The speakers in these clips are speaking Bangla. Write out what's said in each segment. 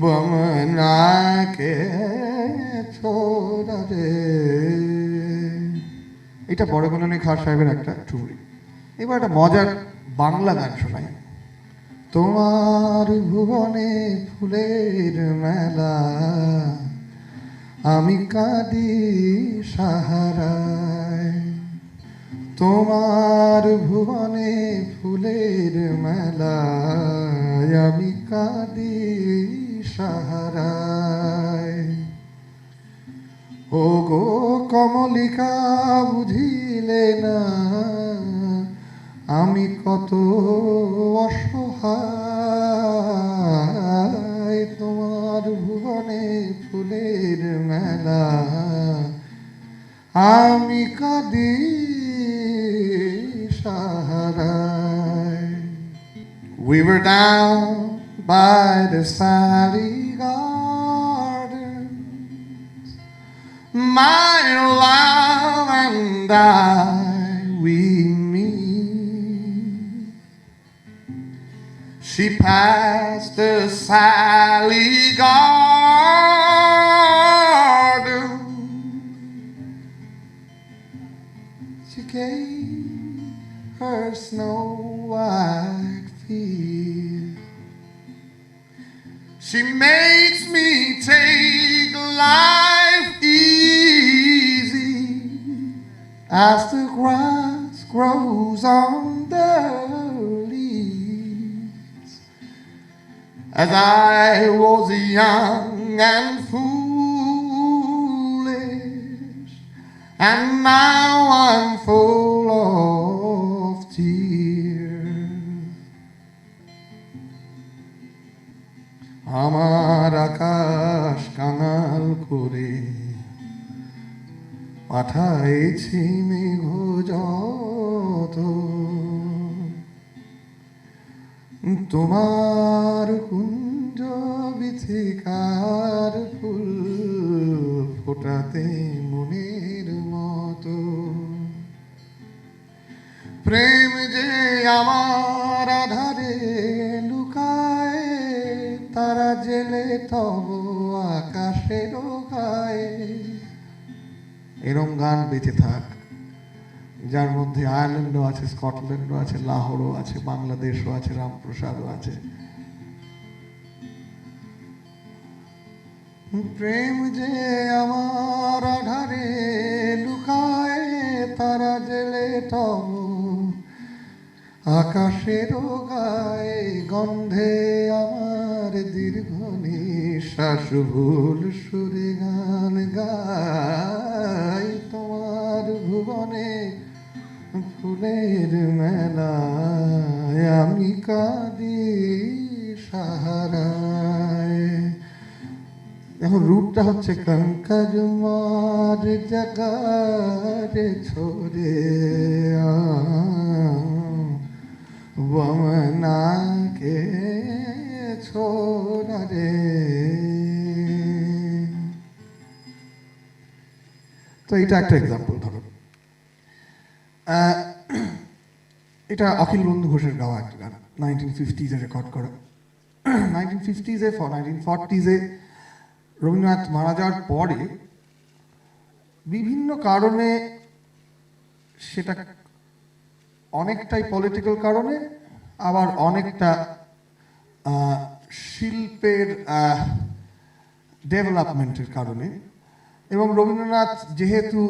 বমনাকে ছোড়া রে। এটা বড়গুনানি খান সাহেবের একটা ঠুমরি। এবার একটা মজার বাংলা গান শোনাই। তোমার ভুবনে ফুলের মেলা, আমি কাঁদি সাহারায়। তোমার ভুবনে ফুলের মেলা, আমি কাঁদি সাহারায়। ও গো কমলিকা বুঝিলে না, আমি কত অসহায়। তোমার ভুবনে ফুলের মেলা, আমি কাঁদি সাহারায়। We were down by the Sally Gardens, my love and I, we meet. She passed the Sally Garden, she gave her snow white feet. She makes me take life easy as the grass grows on the leaves. As I was young and foolish, and now I'm full of tears. আমার আকাশ কাঙাল করে পাঠাইছি মেঘ যত, তোমার কুঞ্জ বিথিকার ফুল ফোটাতে মনের মতো। প্রেম যে আমার আধারে লুকায়, তারা জেলে তব আকাশের গায়ে। এরম গান বেঁচে থাক, যার মধ্যে আয়ারল্যান্ডও আছে, স্কটল্যান্ডও আছে, লাহোরও আছে, বাংলাদেশও আছে, রামপ্রসাদও আছে। প্রেম যে আমার আধারে লুকায়, তারা জেলে তব আকাশের গায়ে। গন্ধে আমার দীর্ঘ নিঃশ্বাস, ভুল সুরে গান গাই। তোমার ভুবনে ফুলের মেলায়, আমি কাঁদি সাহারায়। এখন রূপটা হচ্ছে কঙ্কজ মার জগারে ছোড়ে বমনাকে ছোড়া রে। তো এটা একটা এক্সাম্পল। ধরো এটা অখিল বন্ধু ঘোষের গাওয়া একটা গান, 1950s রেকর্ড করা। 1950s 1940s রবীন্দ্রনাথ মারা যাওয়ার পরে বিভিন্ন কারণে, সেটা অনেকটাই পলিটিক্যাল কারণে, আবার অনেকটা শিল্পের ডেভেলপমেন্টের কারণে, এবং রবীন্দ্রনাথ যেহেতু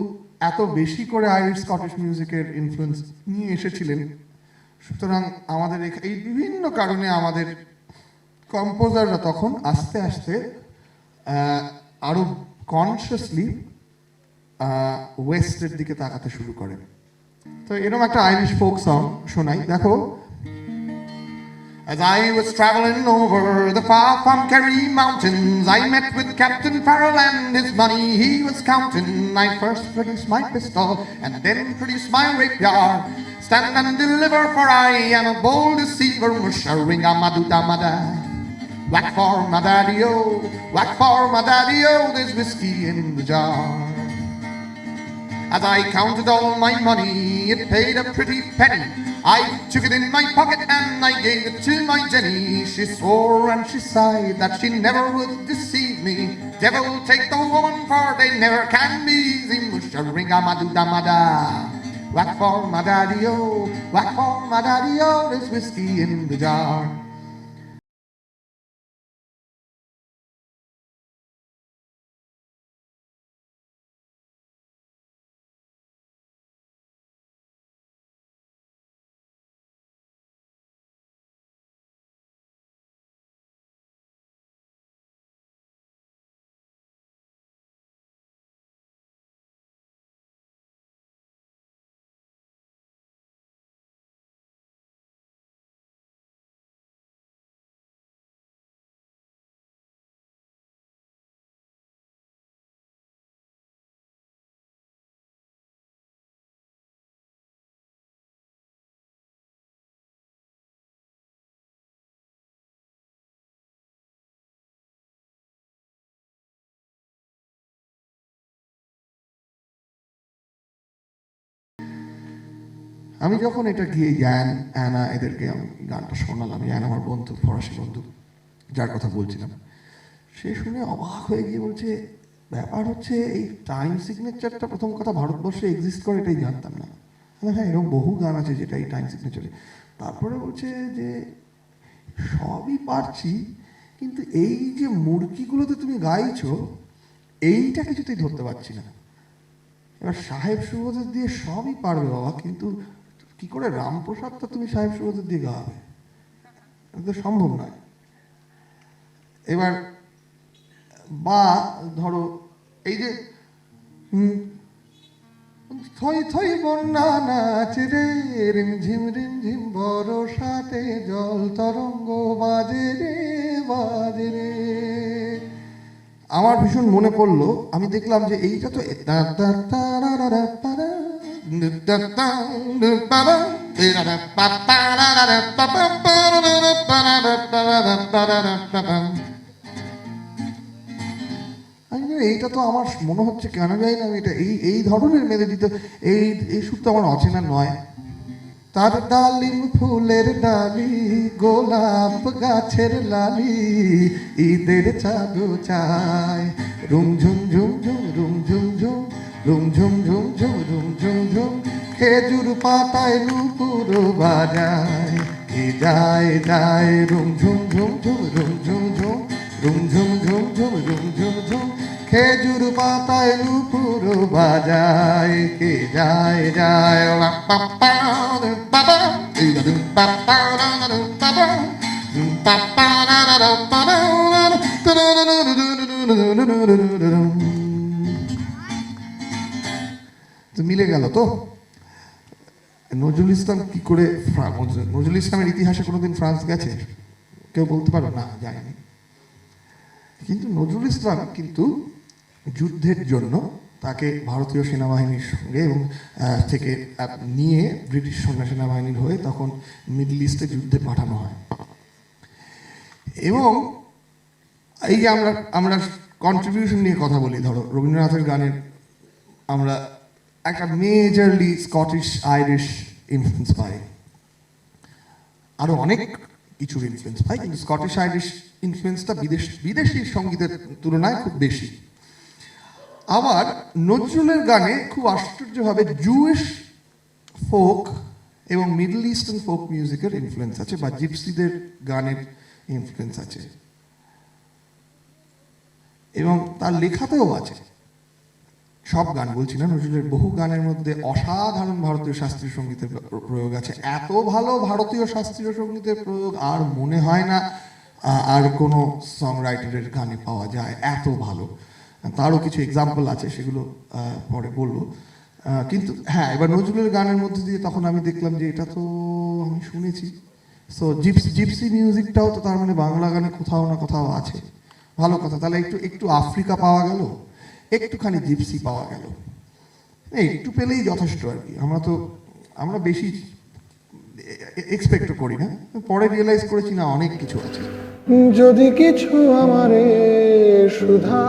এত বেশি করে আইরিশ স্কটিশ মিউজিকের ইনফ্লুয়েন্স নিয়ে এসেছিলেন, সুতরাং আমাদের এই বিভিন্ন কারণে আমাদের কম্পোজাররা তখন আস্তে আস্তে আরো কনসিয়াসলি ওয়েস্টের দিকে তাকাতে শুরু করে। তো এরকম একটা আইরিশ ফোক সং শোনাই, দেখো। As I was traveling over the far from Kerry Mountains, I met with Captain Farrell and his money he was counting. I first produced my pistol and then produced my rapier. Stand and deliver, for I am a bold deceiver. Musharinga maduda mada. Whack for my daddy-o, whack for my daddy-o, there's whiskey in the jar. As I counted all my money, it paid a pretty penny. I took it in my pocket and I gave it to my Jenny. She swore and she sighed that she never would deceive me. Devil take the woman, for they never can be easy. Musha-ring-a-ma-doo-da-ma-da. Whack for my daddy-o, whack for my daddy-o, there's whiskey in the jar. আমি যখন এটা গিয়ে জ্ঞান অ্যানা এদেরকে আমি গানটা শোনালাম, জ্ঞান আমার বন্ধু, ফরাসি বন্ধু যার কথা বলছিলাম, সে শুনে অবাক হয়ে গিয়ে বলছে, ব্যাপার হচ্ছে এই টাইম সিগনেচারটা প্রথম কথা ভারতবর্ষে এক্সিস্ট করে এটাই জানতাম না। হ্যাঁ, এরকম বহু গান আছে যেটা এই টাইম সিগনেচারে। তারপরে বলছে যে সবই পারছি, কিন্তু এই যে মুরগিগুলোতে তুমি গাইছো এইটা কিছুতেই ধরতে পারছি না। এবার সাহেব সুবোধের দিয়ে সবই পারবে বাবা, কিন্তু কি করে রামপ্রসাদটা তুমি সাহেব সুবোধের দিয়ে গাওয়াবে? এটা তো সম্ভব নয়। এবার বা ধরো এই যে থই থই বন্যা নাচ রে, রিমঝিম রিমঝিম বরসাতে জল তরঙ্গ বাজে রে বাজে রে, আমার ভীষণ মনে পড়লো। আমি দেখলাম যে এইটা তো এইটা তো আমার মনে হচ্ছে কেন যাই না, এটা এই ধরনের মেলোডি তো এই সুর তো আমার অচেনা নয়। তার ডালিম ফুলের ডালি, গোলাপ গাছের লালি, ঈদের চাঁদো চায়, রুম ঝুম ঝুম ঝুম রুম ঝুম ঝুম রুম ঝুম ঝুম ঝুম রুম ঝুম ঝুম, খেজুর পাতায় নুপুর বাজায়, কে যায় যায় রুম ঝুম ঝুম ঝুম রুম ঝুম ঝুম রুম ঝুম ঝুম ঝুম রুম ঝুম ঝুম, খেজুর পাতায় নুপুর বাজায়, কে যায় যায় মিলে গেল তো। নজরুল ইসলাম কি করে, নজরুল ইসলামের ইতিহাসে কোনোদিন ফ্রান্স গেছে কেউ বলতে পারো? না, যায়নি। কিন্তু নজরুল ইসলাম কিন্তু যুদ্ধের জন্য তাকে ভারতীয় সেনাবাহিনীর সঙ্গে এবং থেকে নিয়ে ব্রিটিশ সেনাবাহিনীর হয়ে তখন মিডল ইস্টে যুদ্ধে পাঠানো হয়। এবং এই যে আমরা কন্ট্রিবিউশন নিয়ে কথা বলি, ধরো রবীন্দ্রনাথের গানের আমরা একটা মেজরলি স্কটিশ আইরিশ ইনফ্লুয়েন্স পাই, আরো অনেক কিছুর ইনফ্লুয়েন্স পাই, কিন্তু স্কটিশ আইরিশ ইনফ্লুয়েন্সটা বিদেশি সঙ্গীতের তুলনায় খুব বেশি। আবার নজরুলের গানে খুব আশ্চর্যভাবে জুইশ ফোক এবং মিডল ইস্টার্ন ফোক মিউজিকের ইনফ্লুয়েন্স আছে, বা জিপসিদের গানের ইনফ্লুয়েন্স আছে, এবং তার লেখাতেও আছে। সব গান বলছি না, নজরুলের বহু গানের মধ্যে অসাধারণ ভারতীয় শাস্ত্রীয় সঙ্গীতের প্রয়োগ আছে। এত ভালো ভারতীয় শাস্ত্রীয় সঙ্গীতের প্রয়োগ আর মনে হয় না আর কোনো সং রাইটারের গানে পাওয়া যায় এত ভালো। তারও কিছু এক্সাম্পল আছে, সেগুলো পরে বলবো। কিন্তু হ্যাঁ, এবার নজরুলের গানের মধ্যে দিয়ে তখন আমি দেখলাম যে এটা তো আমি শুনেছি। সো জিপসি মিউজিকটাও তো তার মানে বাংলা গানে কোথাও না কোথাও আছে। ভালো কথা, তাহলে একটু আফ্রিকা পাওয়া গেল, একটুখানি জিপসি পাওয়া গেল, একটু পেলেই যথেষ্ট আর কি। আমরা বেশি এক্সপেক্ট করি না, পরে রিয়েলাইজ করেছি না অনেক কিছু আছে। যদি কিছু আমারে সুধা